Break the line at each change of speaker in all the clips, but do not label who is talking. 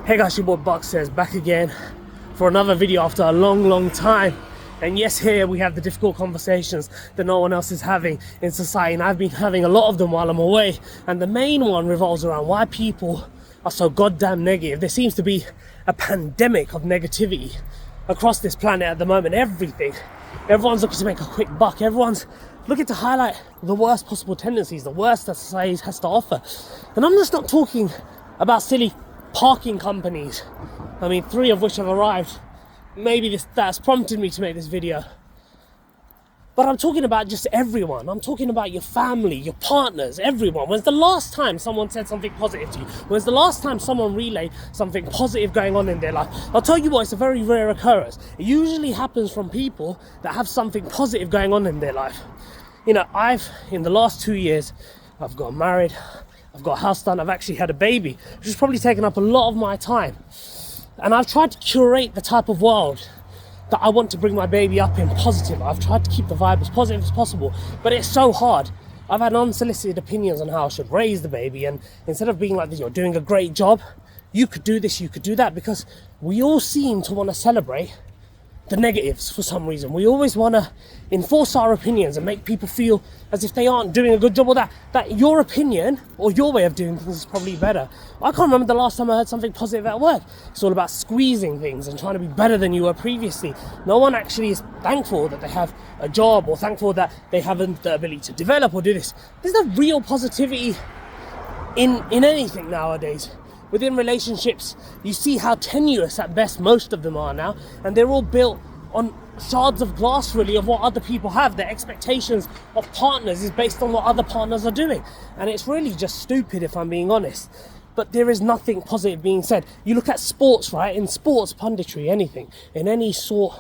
Hey guys, your boy Buck says back again for another video after a long time. And yes, here we have the difficult conversations that no one else is having in society, and I've been having a lot of them while I'm away. And the main one revolves around why people are so goddamn negative. There seems to be a pandemic of negativity across this planet at the moment. Everyone's looking to make a quick buck. Everyone's looking to highlight the worst possible tendencies, the worst that society has to offer. And I'm just not talking about silly parking companies. I mean, 3 of which have arrived. Maybe that's prompted me to make this video. But I'm talking about just everyone. I'm talking about your family, your partners, everyone. When's the last time someone said something positive to you? When's the last time someone relayed something positive going on in their life? I'll tell you what, it's a very rare occurrence. It usually happens from people that have something positive going on in their life. You know, in the last 2 years, I've got married, I've got a house done, I've actually had a baby, which has probably taken up a lot of my time. And I've tried to curate the type of world that I want to bring my baby up in positive. I've tried to keep the vibe as positive as possible, but it's so hard. I've had unsolicited opinions on how I should raise the baby, and instead of being like this, you're doing a great job, you could do this, you could do that, because we all seem to want to celebrate the negatives for some reason. We always want to enforce our opinions and make people feel as if they aren't doing a good job, or that your opinion or your way of doing things is probably better. I can't remember the last time I heard something positive at work. It's all about squeezing things and trying to be better than you were previously. No one actually is thankful that they have a job, or thankful that they have the ability to develop or do this. There's no real positivity in anything nowadays. Within relationships, you see how tenuous at best most of them are now, and they're all built on shards of glass, really, of what other people have. Their expectations of partners is based on what other partners are doing, and it's really just stupid, if I'm being honest. But there is nothing positive being said. You look at sports, right? In sports, punditry, anything, in any sort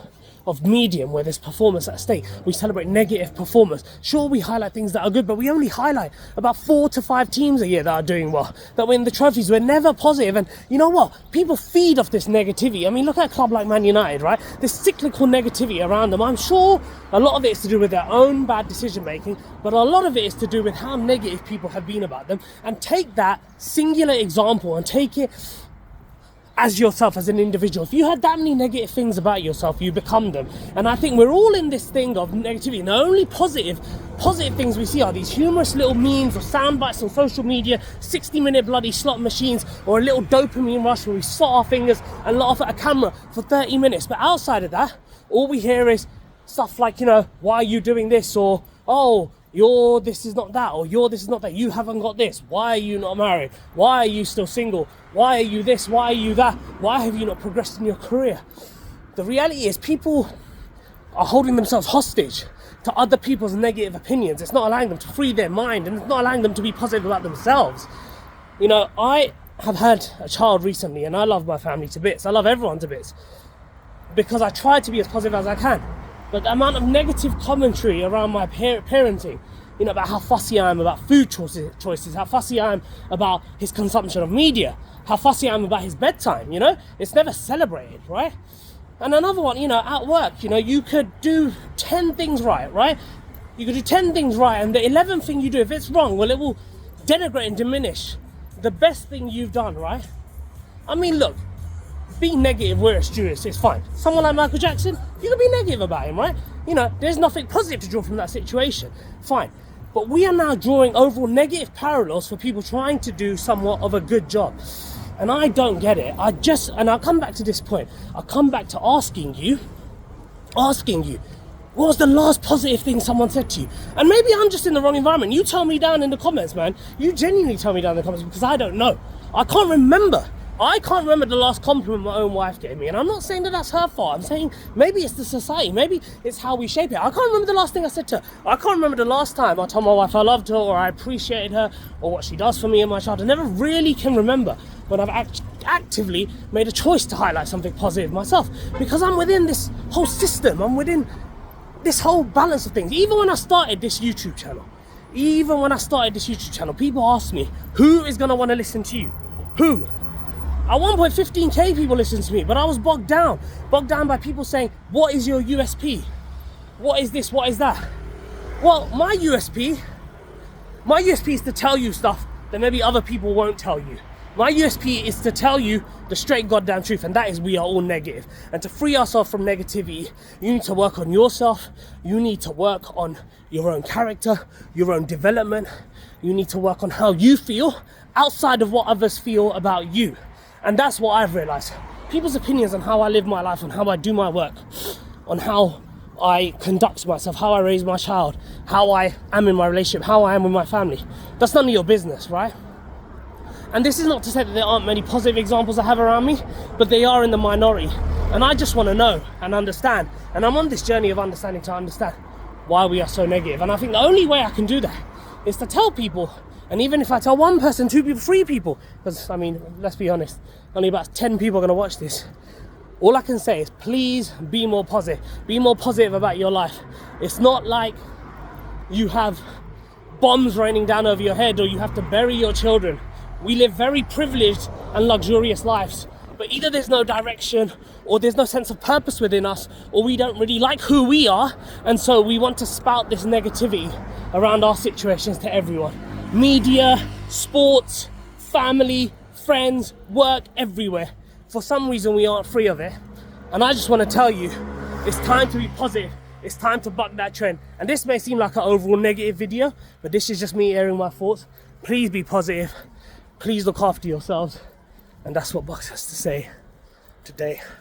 of medium where there's performance at stake, we celebrate negative performance. Sure, we highlight things that are good, but we only highlight about 4 to 5 teams a year that are doing well, that win the trophies. We're never positive. And you know what? People feed off this negativity. I mean, look at a club like Man United, right? This cyclical negativity around them. I'm sure a lot of it is to do with their own bad decision making, but a lot of it is to do with how negative people have been about them. And take that singular example and take it as yourself, as an individual. If you had that many negative things about yourself, you become them. And I think we're all in this thing of negativity. And the only positive things we see are these humorous little memes or sound bites on social media, 60-minute bloody slot machines, or a little dopamine rush where we slot our fingers and laugh at a camera for 30 minutes. But outside of that, all we hear is stuff like, you know, why are you doing this? Or, oh, you're this is not that, or you're this is not that, you haven't got this, why are you not married, why are you still single, why are you this, why are you that, why have you not progressed in your career? The reality is people are holding themselves hostage to other people's negative opinions. It's not allowing them to free their mind, and it's not allowing them to be positive about themselves. You know, I have had a child recently, and I love my family to bits. I love everyone to bits, because I try to be as positive as I can. But the amount of negative commentary around my parenting, you know, about how fussy I am about food choices, how fussy I am about his consumption of media, how fussy I am about his bedtime, you know, it's never celebrated, right? And another one, you know, at work, you know, you could do 10 things right? You could do 10 things right, and the 11th thing you do, if it's wrong, well, it will denigrate and diminish the best thing you've done, right? I mean, look, being negative where it's due, it's fine. Someone like Michael Jackson, you can be negative about him, right? You know, there's nothing positive to draw from that situation. Fine. But we are now drawing overall negative parallels for people trying to do somewhat of a good job. And I don't get it. I'll come back to this point. I'll come back to asking you, what was the last positive thing someone said to you? And maybe I'm just in the wrong environment. You tell me down in the comments, man. You genuinely tell me down in the comments, because I don't know. I can't remember the last compliment my own wife gave me. And I'm not saying that that's her fault. I'm saying maybe it's the society. Maybe it's how we shape it. I can't remember the last thing I said to her. I can't remember the last time I told my wife I loved her, or I appreciated her, or what she does for me and my child. I never really can remember when I've actively made a choice to highlight something positive myself, because I'm within this whole system. I'm within this whole balance of things. Even when I started this YouTube channel, people asked me, who is going to want to listen to you? Who? At one point, 15k people listened to me, but I was bogged down by people saying, what is your USP? What is this? What is that? Well, my USP is to tell you stuff that maybe other people won't tell you. My USP is to tell you the straight goddamn truth, and that is we are all negative. And to free ourselves from negativity, you need to work on yourself. You need to work on your own character, your own development. You need to work on how you feel outside of what others feel about you. And that's what I've realized. People's opinions on how I live my life, on how I do my work, on how I conduct myself, how I raise my child, how I am in my relationship, how I am with my family. That's none of your business, right? And this is not to say that there aren't many positive examples I have around me, but they are in the minority. And I just want to know and understand. And I'm on this journey of understanding to understand why we are so negative. And I think the only way I can do that is to tell people. And even if I tell one person, 2 people, 3 people, because I mean, let's be honest, only about 10 people are going to watch this. All I can say is please be more positive. Be more positive about your life. It's not like you have bombs raining down over your head or you have to bury your children. We live very privileged and luxurious lives, but either there's no direction or there's no sense of purpose within us, or we don't really like who we are, and so we want to spout this negativity around our situations to everyone. Media, sports, family, friends, work, everywhere. For some reason we aren't free of it, and I just want to tell you, it's time to be positive. It's time to buck that trend. And this may seem like an overall negative video, but this is just me airing my thoughts. Please be positive. Please look after yourselves. And that's what Bucks has to say today.